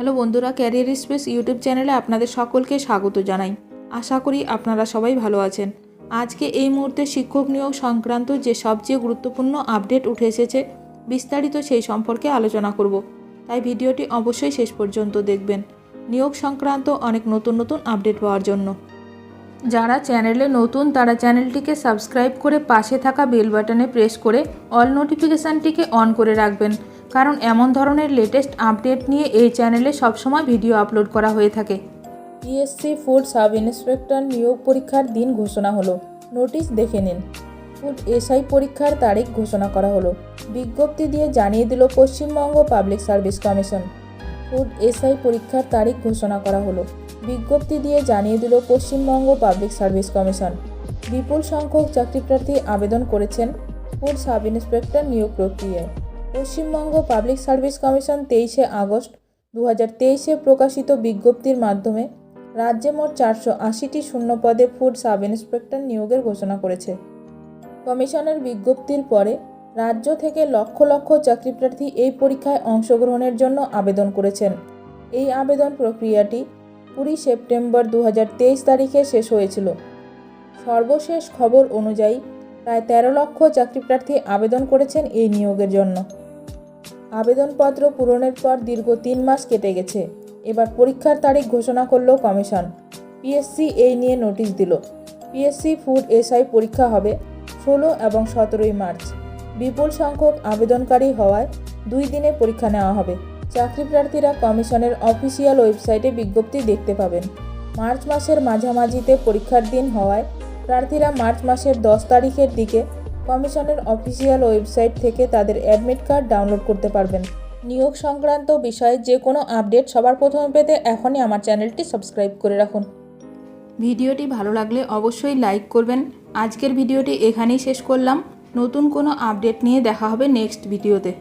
Hello বন্ধুরা, career space YouTube চ্যানেলে আপনাদের সকলকে স্বাগত জানাই। আশা করি আপনারা সবাই ভালো আছেন। আজকে এই মুহূর্তে শিক্ষক নিয়োগ সংক্রান্ত যে সবচেয়ে গুরুত্বপূর্ণ আপডেট উঠে এসেছে, বিস্তারিত সেই সম্পর্কে আলোচনা করব। তাই ভিডিওটি অবশ্যই শেষ পর্যন্ত দেখবেন নিয়োগ সংক্রান্ত অনেক নতুন নতুন আপডেট পাওয়ার জন্য। যারা চ্যানেলে নতুন তারা চ্যানেলটিকে সাবস্ক্রাইব করে পাশে থাকা বেল বাটনে প্রেস করে অল নোটিফিকেশানটিকে অন করে রাখবেন, কারণ এমন ধরনের লেটেস্ট আপডেট নিয়ে এই চ্যানেলে সবসময় ভিডিও আপলোড করা হয়ে থাকে। পিএসসি ফুড সাব ইন্সপেক্টর নিয়োগ পরীক্ষার দিন ঘোষণা হলো। নোটিশ দেখে নিন। ফুড এসআই পরীক্ষার তারিখ ঘোষণা করা হলো। বিজ্ঞপ্তি দিয়ে জানিয়ে দিল Paschimbanga public service commission. Food SI পরীক্ষার তারিখ ঘোষণা করা হলো। বিজ্ঞপ্তি দিয়ে জানিয়ে দিল পশ্চিমবঙ্গ পাবলিক সার্ভিস কমিশন। বিপুল সংখ্যক চাকরিপ্রার্থী আবেদন করেছেন ফুড সাব ইন্সপেক্টর নিয়োগ প্রক্রিয়ায়। Paschimbanga public service commission 23 August 2023 প্রকাশিত বিজ্ঞপ্তির মাধ্যমে রাজ্যে মোট 480টি শূন্য পদে ফুড সাব ইন্সপেক্টর নিয়োগের ঘোষণা করেছে। কমিশনের বিজ্ঞপ্তির পরে রাজ্য থেকে লক্ষ লক্ষ চাকরিপ্রার্থী এই পরীক্ষায় অংশগ্রহণের জন্য আবেদন করেছেন। এই আবেদন প্রক্রিয়াটি 20 সেপ্টেম্বর 2023 তারিখে শেষ হয়েছিল। সর্বশেষ খবর অনুযায়ী প্রায় 13 লক্ষ চাকরিপ্রার্থী আবেদন করেছেন এই নিয়োগের জন্য। আবেদনপত্র পূরণের পর দীর্ঘ 3 মাস কেটে গেছে। এবার পরীক্ষার তারিখ ঘোষণা করল কমিশন। পিএসসি এই নিয়ে নোটিশ দিল। পিএসসি ফুড এসআই পরীক্ষা হবে 16 এবং 17 মার্চ। বিপুল সংখ্যক আবেদনকারী হওয়ায় 2 দিনে পরীক্ষা নেওয়া হবে। চাকরিপ্রার্থীরা কমিশনের অফিসিয়াল ওয়েবসাইটে বিজ্ঞপ্তি দেখতে পাবেন। মার্চ মাসের মাঝামাঝিতে পরীক্ষার দিন হওয়ায় প্রার্থীরা মার্চ মাসের 10 তারিখের দিকে কমিশনের অফিসিয়াল ওয়েবসাইট থেকে তাদের অ্যাডমিট কার্ড ডাউনলোড করতে পারবেন। নিয়োগ সংক্রান্ত বিষয়ে যে কোনো আপডেট সবার প্রথমে পেতে এখনই আমার চ্যানেলটি সাবস্ক্রাইব করে রাখুন। ভিডিওটি ভালো লাগলে অবশ্যই লাইক করবেন। আজকের ভিডিওটি এখানেই শেষ করলাম। নতুন কোনো আপডেট নিয়ে দেখা হবে নেক্সট ভিডিওতে।